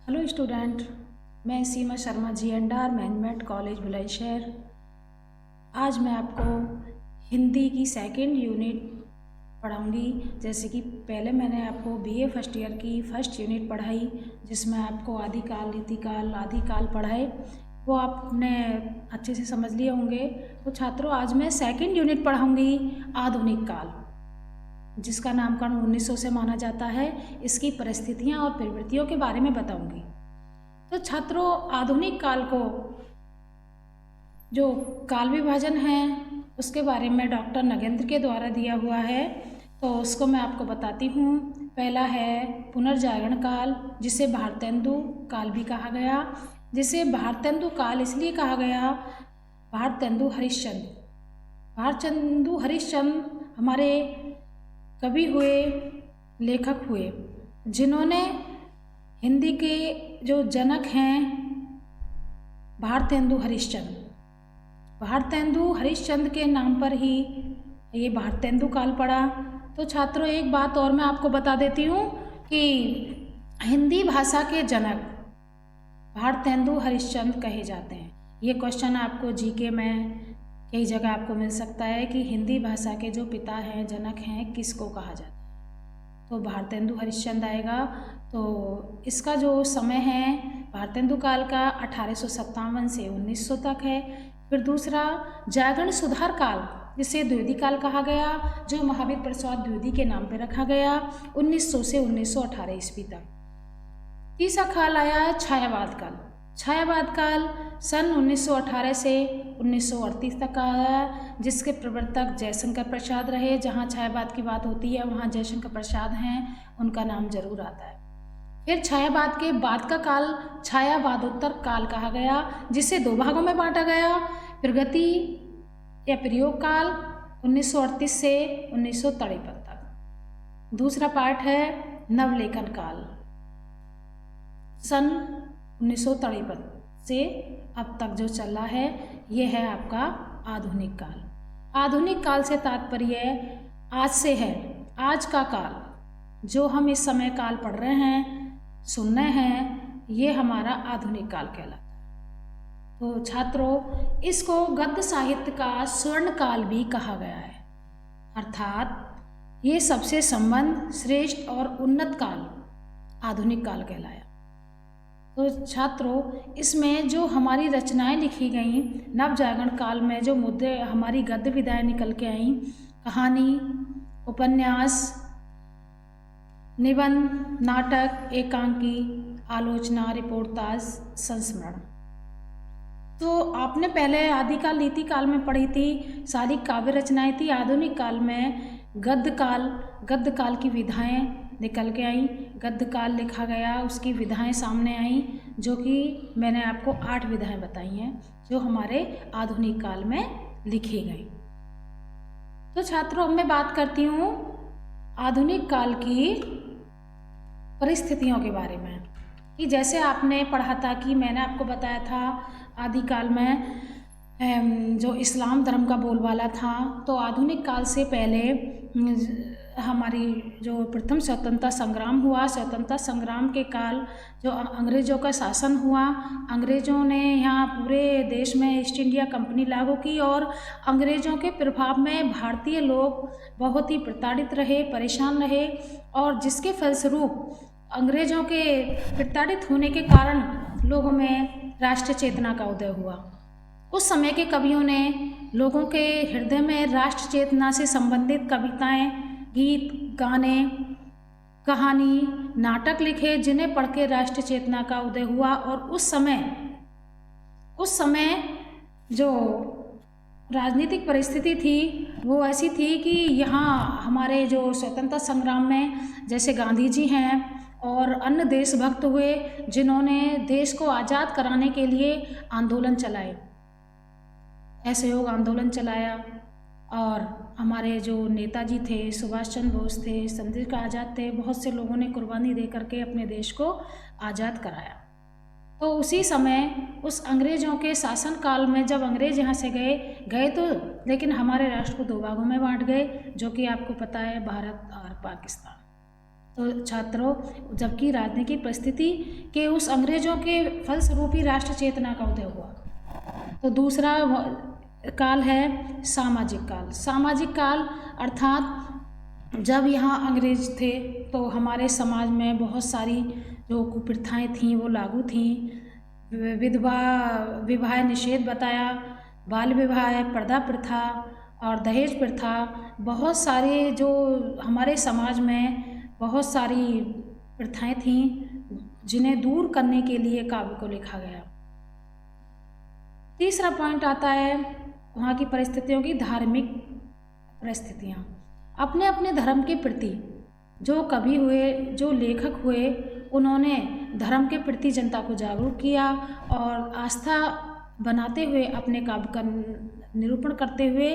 Hello student, मैं Seema Sharma GNR management college Bulandshahr. आज मैं आपको हिंदी की सेकंड यूनिट पढ़ाऊंगी। जैसे कि पहले मैंने आपको BA फर्स्ट ईयर की फर्स्ट यूनिट पढ़ाई, जिसमें आपको आदिकाल, रीतिकाल, आदिकाल पढ़ाए, वो आपने अच्छे से समझ लिए होंगे। तो छात्रों, आज मैं सेकंड यूनिट पढ़ाऊंगी आधुनिक काल, जिसका नामकरण 1900 से माना जाता है। इसकी परिस्थितियाँ और प्रवृत्तियों के बारे में बताऊंगी। तो छात्रों, आधुनिक काल को जो काल विभाजन है उसके बारे में डॉक्टर नगेंद्र के द्वारा दिया हुआ है, तो उसको मैं आपको बताती हूँ। पहला है पुनर्जागरण काल, जिसे भारतेंदु काल भी कहा गया। जिसे भारतेंदु काल इसलिए कहा गया, भारतेंदु हरिश्चंद्र हमारे कवि हुए, लेखक हुए, जिन्होंने हिंदी के जो जनक हैं भारतेंदु हरिश्चंद्र के नाम पर ही ये भारतेंदु काल पड़ा। तो छात्रों, एक बात और मैं आपको बता देती हूँ कि हिंदी भाषा के जनक भारतेंदु हरिश्चंद्र कहे जाते हैं। ये क्वेश्चन आपको GK में कई जगह आपको मिल सकता है कि हिंदी भाषा के जो पिता हैं, जनक हैं, किसको कहा जाता है, तो भारतेंदु हरिश्चंद्र आएगा। तो इसका जो समय है भारतेंदु काल का 1857 से 1900 तक है। फिर दूसरा जागरण सुधार काल, जिसे द्विवेदी काल कहा गया, जो महावीर प्रसाद द्विवेदी के नाम पर रखा गया, 1900 से 1918 ईस्वी तक। तीसरा काल आया छायावाद काल सन 1918 से 1938 तक आया, जिसके प्रवर्तक जयशंकर प्रसाद रहे। जहाँ छायावाद की बात होती है वहाँ जयशंकर प्रसाद हैं, उनका नाम जरूर आता है। फिर छायावाद के बाद का काल छायावादोत्तर काल कहा गया, जिसे 2 भागों में बांटा गया। प्रगति या प्रयोग काल 1938 से 1953 तक। दूसरा पार्ट है नवलेखन काल, सन 1953 से अब तक जो चल रहा है, ये है आपका आधुनिक काल। आधुनिक काल से तात्पर्य आज से है, आज का काल, जो हम इस समय काल पढ़ रहे हैं, सुन रहे हैं, ये हमारा आधुनिक काल कहलाता है। तो छात्रों, इसको गद्य साहित्य का स्वर्ण काल भी कहा गया है, अर्थात ये सबसे संबंध श्रेष्ठ और उन्नत काल आधुनिक काल कहलाया। तो छात्रों, इसमें जो हमारी रचनाएं लिखी गई नवजागरण काल में, जो मुद्दे हमारी गद्य विधाएं निकल के आई, कहानी, उपन्यास, निबंध, नाटक, एकांकी, आलोचना, रिपोर्टाज, संस्मरण। तो आपने पहले आदिकाल, रीतिकाल में पढ़ी थी, सारी काव्य रचनाएं थी। आधुनिक काल में गद्य काल की विधाएं निकल के आई, गद्य काल लिखा गया, उसकी विधाएं सामने आई, जो कि मैंने आपको 8 विधाएं बताई हैं जो हमारे आधुनिक काल में लिखी गई। तो छात्रों, अब मैं बात करती हूँ आधुनिक काल की परिस्थितियों के बारे में, कि जैसे आपने पढ़ा था कि मैंने आपको बताया था आदिकाल में जो इस्लाम धर्म का बोलबाला था, तो आधुनिक काल से पहले हमारी जो प्रथम स्वतंत्रता संग्राम हुआ, स्वतंत्रता संग्राम के काल जो अंग्रेज़ों का शासन हुआ, अंग्रेज़ों ने यहाँ पूरे देश में ईस्ट इंडिया कंपनी लागू की, और अंग्रेज़ों के प्रभाव में भारतीय लोग बहुत ही प्रताड़ित रहे, परेशान रहे, और जिसके फलस्वरूप अंग्रेज़ों के प्रताड़ित होने के कारण लोगों में राष्ट्र चेतना का उदय हुआ। उस समय के कवियों ने लोगों के हृदय में राष्ट्र चेतना से संबंधित कविताएं, गीत, गाने, कहानी, नाटक लिखे, जिन्हें पढ़ के राष्ट्र चेतना का उदय हुआ। और उस समय जो राजनीतिक परिस्थिति थी वो ऐसी थी कि यहाँ हमारे जो स्वतंत्रता संग्राम में जैसे गांधी जी हैं और अन्य देशभक्त हुए, जिन्होंने देश को आज़ाद कराने के लिए आंदोलन चलाए, असहयोग आंदोलन चलाया, और हमारे जो नेताजी थे, सुभाष चंद्र बोस थे, चंद्रिका आज़ाद थे, बहुत से लोगों ने कुर्बानी दे करके अपने देश को आज़ाद कराया। तो उसी समय उस अंग्रेज़ों के शासन काल में जब अंग्रेज़ यहाँ से गए तो लेकिन हमारे राष्ट्र को 2 भागों में बांट गए, जो कि आपको पता है, भारत और पाकिस्तान। तो छात्रों, जबकि राजनीतिक परिस्थिति के उस अंग्रेजों के फलस्वरूप ही राष्ट्र चेतना का उदय हुआ। तो दूसरा काल है सामाजिक काल। सामाजिक काल अर्थात जब यहाँ अंग्रेज थे तो हमारे समाज में बहुत सारी जो कुप्रथाएँ थीं वो लागू थीं। विधवा विवाह निषेध बताया, बाल विवाह, पर्दा प्रथा और दहेज प्रथा, बहुत सारे जो हमारे समाज में बहुत सारी प्रथाएँ थीं जिन्हें दूर करने के लिए काव्य को लिखा गया। तीसरा पॉइंट आता है वहाँ की परिस्थितियों की धार्मिक परिस्थितियाँ। अपने अपने धर्म के प्रति जो कवि हुए, जो लेखक हुए, उन्होंने धर्म के प्रति जनता को जागरूक किया और आस्था बनाते हुए अपने काव्य का निरूपण करते हुए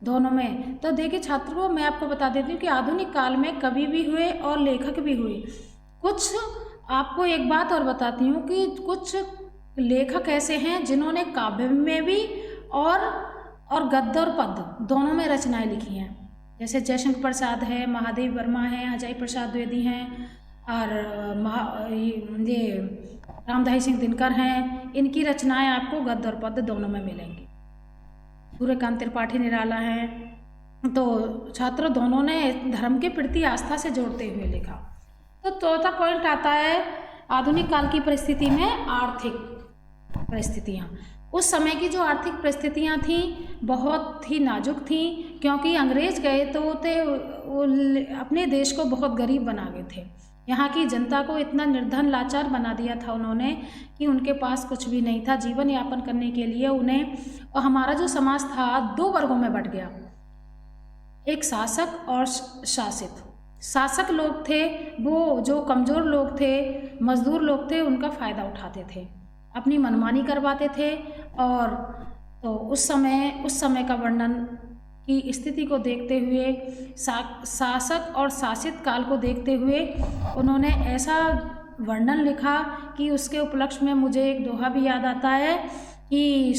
दोनों में। तो देखिए छात्रों, मैं आपको बता देती हूँ कि आधुनिक काल में कवि भी हुए और लेखक भी हुए। कुछ आपको एक बात और बताती हूँ कि कुछ लेखक ऐसे हैं जिन्होंने काव्य में भी और गद्य और पद्य दोनों में रचनाएं लिखी हैं। जैसे जयशंकर प्रसाद है, महादेव वर्मा हैं, अजय प्रसाद द्विवेदी हैं और ये रामधारी सिंह दिनकर हैं। इनकी रचनाएं आपको गद्य और पद्य दोनों में मिलेंगी। सूर्यकांत त्रिपाठी निराला हैं। तो छात्रों, दोनों ने धर्म के प्रति आस्था से जोड़ते हुए लिखा। तो चौथा पॉइंट आता है आधुनिक काल की परिस्थिति में आर्थिक परिस्थितियाँ। उस समय की जो आर्थिक परिस्थितियाँ थीं बहुत ही नाजुक थीं, क्योंकि अंग्रेज गए तो वो अपने देश को बहुत गरीब बना गए थे। यहाँ की जनता को इतना निर्धन लाचार बना दिया था उन्होंने कि उनके पास कुछ भी नहीं था जीवन यापन करने के लिए उन्हें। और हमारा जो समाज था दो वर्गों में बंट गया, एक शासक और शासित। शासक लोग थे वो जो कमज़ोर लोग थे, मजदूर लोग थे, उनका फ़ायदा उठाते थे, अपनी मनमानी करवाते थे। और तो उस समय का वर्णन की स्थिति को देखते हुए, शासक और शासित काल को देखते हुए उन्होंने ऐसा वर्णन लिखा कि उसके उपलक्ष्य में मुझे एक दोहा भी याद आता है कि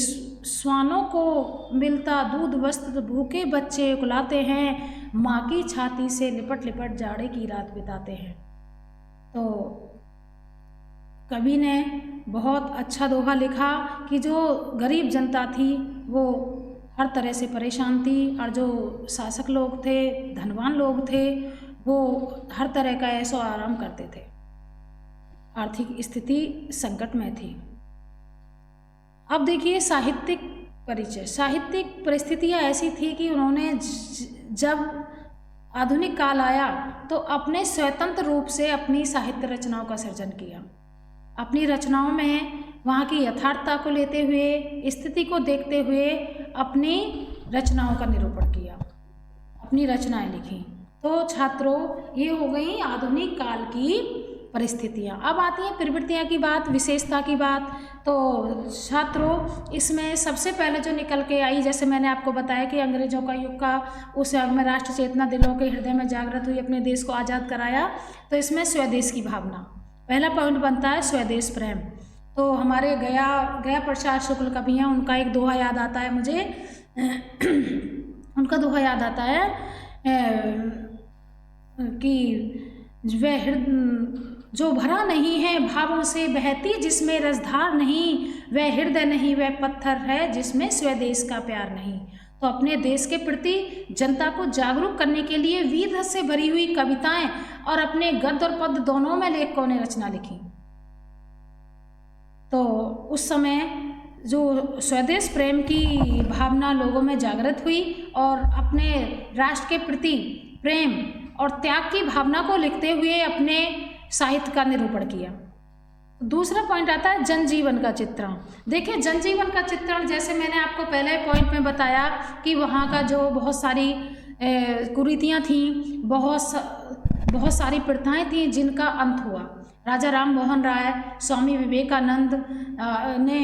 श्वानों को मिलता दूध वस्त्र, भूखे बच्चे उकलाते हैं, माँ की छाती से लिपट लिपट जाड़े की रात बिताते हैं। तो कवि ने बहुत अच्छा दोहा लिखा कि जो गरीब जनता थी वो हर तरह से परेशान थी और जो शासक लोग थे, धनवान लोग थे, वो हर तरह का ऐशो आराम करते थे। आर्थिक स्थिति संकट में थी। अब देखिए साहित्यिक परिचय। साहित्यिक परिस्थितियाँ ऐसी थी कि उन्होंने जब आधुनिक काल आया तो अपने स्वतंत्र रूप से अपनी साहित्य रचनाओं का सृजन किया। अपनी रचनाओं में वहाँ की यथार्थता को लेते हुए, स्थिति को देखते हुए अपनी रचनाओं का निरूपण किया, अपनी रचनाएं लिखी। तो छात्रों, ये हो गई आधुनिक काल की परिस्थितियाँ। अब आती हैं प्रवृत्तियाँ की बात, विशेषता की बात। तो छात्रों, इसमें सबसे पहले जो निकल के आई, जैसे मैंने आपको बताया कि अंग्रेजों का युग का उस युग में राष्ट्र चेतना दिलों के हृदय में जागृत हुई, अपने देश को आज़ाद कराया। तो इसमें स्वदेश की भावना पहला पॉइंट बनता है, स्वदेश प्रेम। तो हमारे गया प्रसाद शुक्ल कवि हैं, उनका एक दोहा याद आता है मुझे उनका दोहा याद आता है कि वह जो भरा नहीं है भावों से बहती, जिसमें रसधार नहीं, वह हृदय नहीं, वह पत्थर है जिसमें स्वदेश का प्यार नहीं। तो अपने देश के प्रति जनता को जागरूक करने के लिए वीर से भरी हुई कविताएं और अपने गद्य और पद्य दोनों में लेखकों ने रचना लिखी। तो उस समय जो स्वदेश प्रेम की भावना लोगों में जागृत हुई और अपने राष्ट्र के प्रति प्रेम और त्याग की भावना को लिखते हुए अपने साहित्य का निरूपण किया। दूसरा पॉइंट आता है जनजीवन का चित्रण। देखिए जनजीवन का चित्रण, जैसे मैंने आपको पहले पॉइंट में बताया कि वहाँ का जो बहुत सारी कुरीतियाँ थीं, बहुत सारी प्रथाएं थीं जिनका अंत हुआ। राजा राम मोहन राय, स्वामी विवेकानंद ने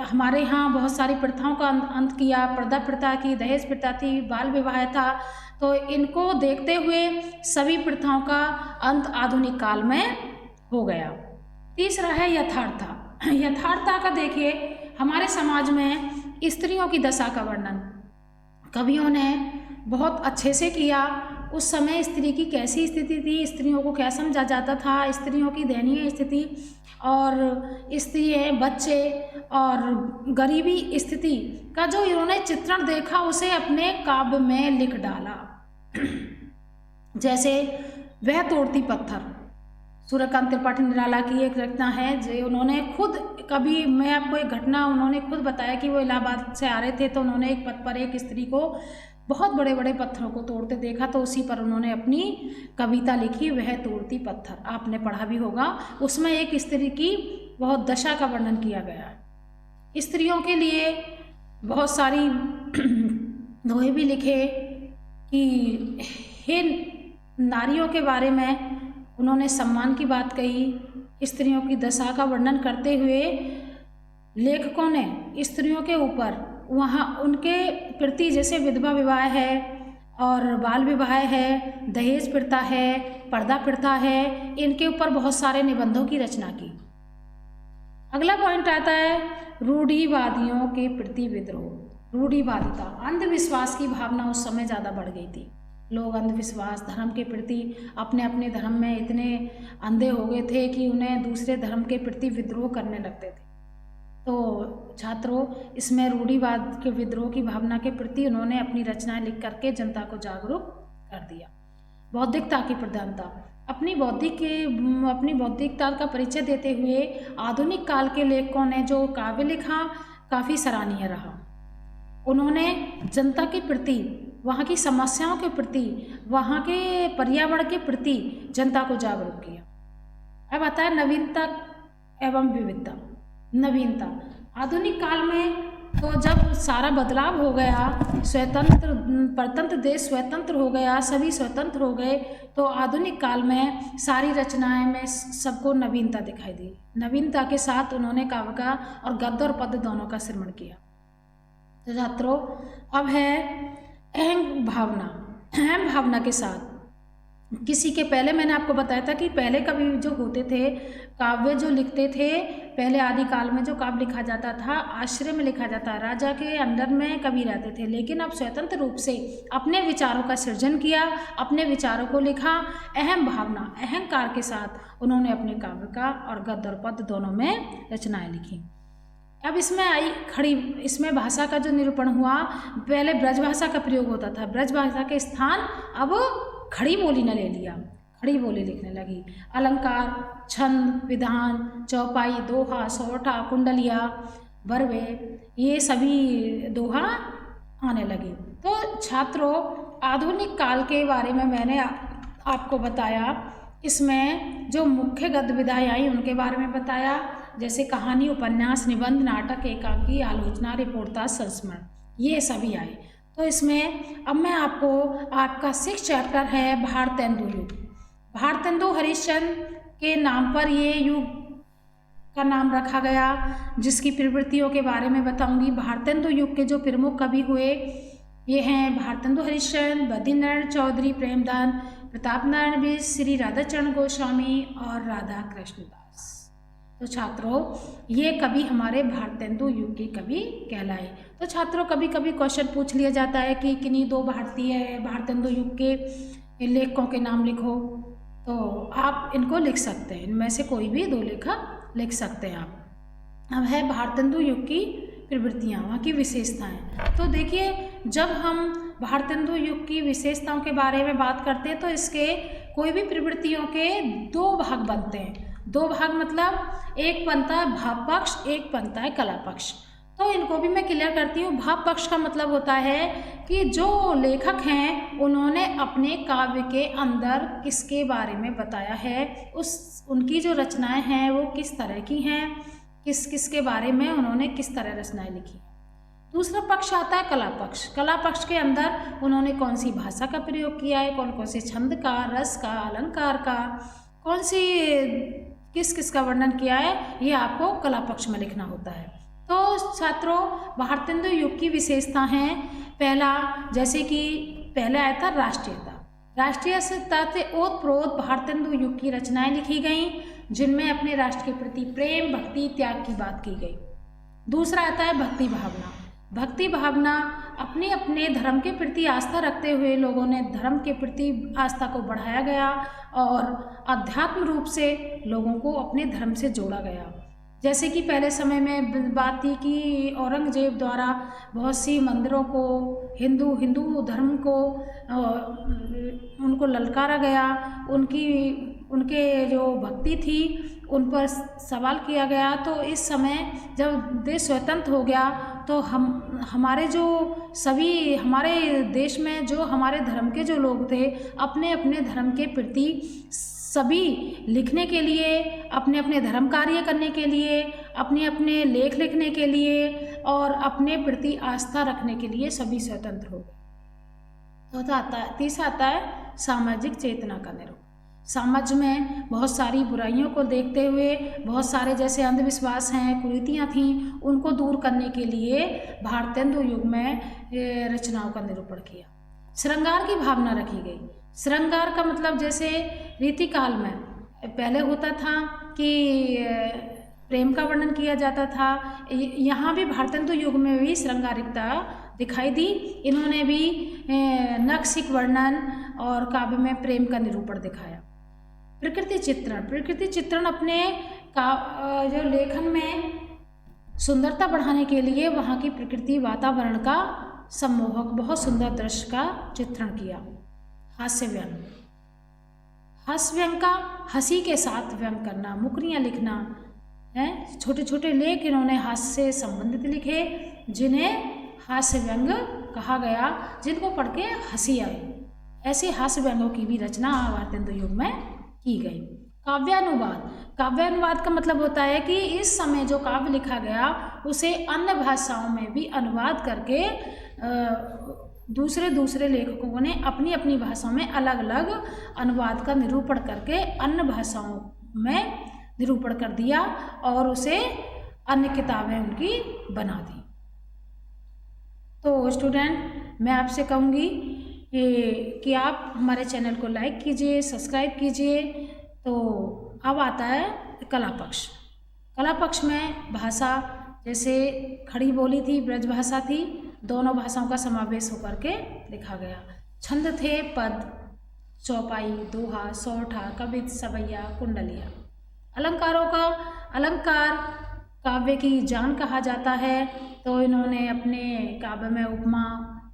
हमारे यहाँ बहुत सारी प्रथाओं का अंत किया। पर्दा प्रथा की, दहेज प्रथा थी, बाल विवाह था। तो इनको देखते हुए सभी प्रथाओं का अंत आधुनिक काल में हो गया। तीसरा है यथार्थता। यथार्थता का देखिए, हमारे समाज में स्त्रियों की दशा का वर्णन कवियों ने बहुत अच्छे से किया उस समय स्त्री की कैसी स्थिति थी, स्त्रियों को क्या समझा जाता था, स्त्रियों की दयनीय स्थिति और स्त्री, बच्चे और गरीबी स्थिति का जो इन्होंने चित्रण देखा उसे अपने काव्य में लिख डाला। जैसे वह तोड़ती पत्थर, सूर्यकांत त्रिपाठी निराला की एक रचना है जो उन्होंने खुद, कभी मैं आपको एक घटना, उन्होंने खुद बताया कि वो इलाहाबाद से आ रहे थे तो उन्होंने एक पथ पर एक स्त्री को बहुत बड़े बड़े पत्थरों को तोड़ते देखा, तो उसी पर उन्होंने अपनी कविता लिखी, वह तोड़ती पत्थर। आपने पढ़ा भी होगा। उसमें एक स्त्री की बहुत दशा का वर्णन किया गया है। स्त्रियों के लिए बहुत सारी दोहे भी लिखे कि हे नारियों के बारे में उन्होंने सम्मान की बात कही। स्त्रियों की दशा का वर्णन करते हुए लेखकों ने स्त्रियों के ऊपर, वहाँ उनके प्रति, जैसे विधवा विवाह है और बाल विवाह है, दहेज प्रथा है, पर्दा प्रथा है, इनके ऊपर बहुत सारे निबंधों की रचना की। अगला पॉइंट आता है रूढ़िवादियों के प्रति विद्रोह। रूढ़िवादिता, अंधविश्वास की भावना उस समय ज़्यादा बढ़ गई थी। लोग अंधविश्वास, धर्म के प्रति अपने अपने धर्म में इतने अंधे हो गए थे कि उन्हें दूसरे धर्म के प्रति विद्रोह करने लगते थे। तो छात्रों, इसमें रूढ़िवाद के विद्रोह की भावना के प्रति उन्होंने अपनी रचनाएं लिख करके जनता को जागरूक कर दिया। बौद्धिकता की प्रधानता, अपनी बौद्धिकता का परिचय देते हुए आधुनिक काल के लेखकों ने जो काव्य लिखा काफ़ी सराहनीय रहा। उन्होंने जनता के प्रति, वहाँ की समस्याओं के प्रति, वहाँ के पर्यावरण के प्रति जनता को जागरूक किया। अब आता है नवीनता एवं विविधता। नवीनता, आधुनिक काल में तो जब सारा बदलाव हो गया, परतंत्र देश स्वतंत्र हो गया, सभी स्वतंत्र हो गए, तो आधुनिक काल में सारी रचनाएं में सबको नवीनता दिखाई दी। नवीनता के साथ उन्होंने काव्य का और गद्य और पद्य दोनों का श्रवण किया। तो छात्रों, अब है अहम भावना के साथ किसी के, पहले मैंने आपको बताया था कि पहले कवि जो होते थे, काव्य जो लिखते थे, पहले आदिकाल में जो काव्य लिखा जाता था आश्रय में लिखा जाता, राजा के अंडर में कवि रहते थे, लेकिन अब स्वतंत्र रूप से अपने विचारों का सृजन किया, अपने विचारों को लिखा। अहम भावना, अहंकार के साथ उन्होंने अपने काव्य का और गद्य और पद्य दोनों में रचनाएं लिखी। अब इसमें आई खड़ी, इसमें भाषा का जो निरूपण हुआ, पहले ब्रजभाषा का प्रयोग होता था, ब्रजभाषा के स्थान अब खड़ी बोली ने ले लिया, खड़ी बोली लिखने लगी। अलंकार, छंद, विधान, चौपाई, दोहा, सौठा, कुंडलिया, बरवे, ये सभी दोहा आने लगी। तो छात्रों, आधुनिक काल के बारे में मैंने आपको बताया। इसमें जो मुख्य गद्य विधाएं आई उनके बारे में बताया, जैसे कहानी, उपन्यास, निबंध, नाटक, एकांकी, आलोचना, रिपोर्टा, संस्मरण, ये सभी आए। तो इसमें अब मैं आपको, आपका 6 चैप्टर है भारतेंदु युग। भारतेंदु हरिश्चंद्र के नाम पर ये युग का नाम रखा गया, जिसकी प्रवृत्तियों के बारे में बताऊंगी। भारतेंदु युग के जो प्रमुख कवि हुए ये हैं भारतेंदु हरिश्चंद्र, बद्रीनारायण चौधरी, प्रेमदान, प्रताप नारायण बिष्ट, श्री राधाचरण गोस्वामी और राधा कृष्ण दास। तो छात्रों, ये कवि हमारे भारतेंदु युग के कवि कहलाए। तो छात्रों, कभी कभी क्वेश्चन पूछ लिया जाता है कि किन्हीं 2 भारतीय भारतेंदु युग के लेखकों के नाम लिखो, तो आप इनको लिख सकते हैं, इनमें से कोई भी 2 लेखक लिख सकते हैं आप। अब है भारतेंदु युग की प्रवृत्तियाँ, वहाँ की विशेषताएं। तो देखिए, जब हम भारतेंदु युग की विशेषताओं के बारे में बात करते हैं तो इसके कोई भी प्रवृत्तियों के 2 भाग बनते हैं। 2 भाग मतलब एक बनता है भाव पक्ष, एक बनता है कला पक्ष। तो इनको भी मैं क्लियर करती हूँ। भाव पक्ष का मतलब होता है कि जो लेखक हैं उन्होंने अपने काव्य के अंदर किसके बारे में बताया है, उनकी जो रचनाएं हैं वो किस तरह की हैं, किस के बारे में उन्होंने किस तरह रचनाएं लिखी। दूसरा पक्ष आता है कला पक्ष। कला पक्ष के अंदर उन्होंने कौन सी भाषा का प्रयोग किया है, कौन कौन से छंद का, रस का, अलंकार का, कौन सी किस का वर्णन किया है, ये आपको कला पक्ष में लिखना होता है। तो छात्रों, भारतेंदु युग की विशेषता हैं। पहला, जैसे कि पहले आया था राष्ट्रीयता। राष्ट्रीयता से ओतप्रोत भारतेंदु युग की रचनाएं लिखी गईं, जिनमें अपने राष्ट्र के प्रति प्रेम, भक्ति, त्याग की बात की गई। दूसरा आता है भक्ति भावना। भक्ति भावना, अपने अपने धर्म के प्रति आस्था रखते हुए लोगों ने धर्म के प्रति आस्था को बढ़ाया गया और अध्यात्म रूप से लोगों को अपने धर्म से जोड़ा गया। जैसे कि पहले समय में बात थी कि औरंगजेब द्वारा बहुत सी मंदिरों को, हिंदू धर्म को उनको ललकारा गया, उनके जो भक्ति थी उन पर सवाल किया गया। तो इस समय जब देश स्वतंत्र हो गया तो हमारे देश में जो हमारे धर्म के जो लोग थे, अपने अपने धर्म के प्रति सभी लिखने के लिए, अपने अपने धर्म कार्य करने के लिए, अपने अपने लेख लिखने के लिए और अपने प्रति आस्था रखने के लिए सभी स्वतंत्र हो गए। तो तीसरा आता है सामाजिक चेतना का निरूपण। समाज में बहुत सारी बुराइयों को देखते हुए, बहुत सारे जैसे अंधविश्वास हैं, कुरीतियाँ थीं, उनको दूर करने के लिए भारतेंदु युग में रचनाओं का निरूपण किया। श्रृंगार की भावना रखी गई। श्रृंगार का मतलब जैसे रीतिकाल में पहले होता था कि प्रेम का वर्णन किया जाता था, यहाँ भी भारतेंदु युग में भी श्रृंगारिकता दिखाई दी। इन्होंने भी नक्सिक वर्णन और काव्य में प्रेम का निरूपण दिखाया। प्रकृति चित्रण अपने जो लेखन में सुंदरता बढ़ाने के लिए वहाँ की प्रकृति वातावरण का सम्मोहक बहुत सुंदर दृश्य का चित्रण किया। हास्य व्यंग का हंसी के साथ व्यंग करना, मुकरियाँ लिखना है। छोटे छोटे लेख इन्होंने हास्य से संबंधित लिखे, जिन्हें हास्य व्यंग कहा गया, जिनको पढ़ के हंसी आई। ऐसे हास्य व्यंगों की भी रचना भारतेंदु युग में की गई। काव्यानुवाद का मतलब होता है कि इस समय जो काव्य लिखा गया उसे अन्य भाषाओं में भी अनुवाद करके दूसरे लेखकों ने अपनी अपनी भाषाओं में अलग अलग अनुवाद का निरूपण करके अन्य भाषाओं में निरूपण कर दिया और उसे अन्य किताबें उनकी बना दी। तो स्टूडेंट, मैं आपसे कहूँगी कि आप हमारे चैनल को लाइक कीजिए, सब्सक्राइब कीजिए। तो अब आता है कला पक्ष में भाषा, जैसे खड़ी बोली थी, ब्रज भाषा थी, दोनों भाषाओं का समावेश होकर के लिखा गया। छंद थे पद, चौपाई, दोहा, सौठा, कवित, सवैया, कुंडलिया। अलंकार काव्य की जान कहा जाता है। तो इन्होंने अपने काव्य में उपमा,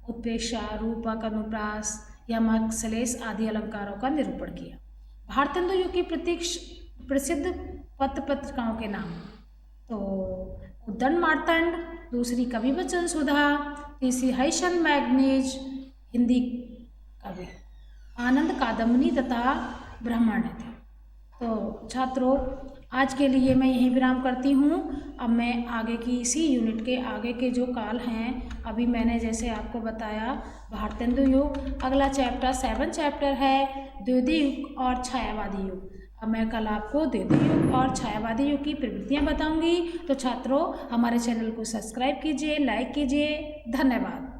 उत्प्रेक्षा, रूपक, अनुप्रास, यमक, श्लेष आदि अलंकारों का निरूपण किया। भारतेंदु युग की प्रसिद्ध पत्रिकाओं के नाम, तो उद्दंड मार्तंड, दूसरी कवि वचन सुधा, तीसरी हरिश्चंद्र मैगनीज हिंदी कवि, आनंद कादम्बनी तथा ब्राह्मण्य थे। तो छात्रों, आज के लिए मैं यहीं विराम करती हूँ। अब मैं आगे की इसी यूनिट के आगे के जो काल हैं, अभी मैंने जैसे आपको बताया भारतेंदु युग, अगला चैप्टर 7 चैप्टर है द्वितीय युग और छायावादी युग। अब मैं कल आपको द्वितीय युग और छायावादी युग की प्रवृत्तियाँ बताऊँगी। तो छात्रों, हमारे चैनल को सब्सक्राइब कीजिए, लाइक कीजिए। धन्यवाद।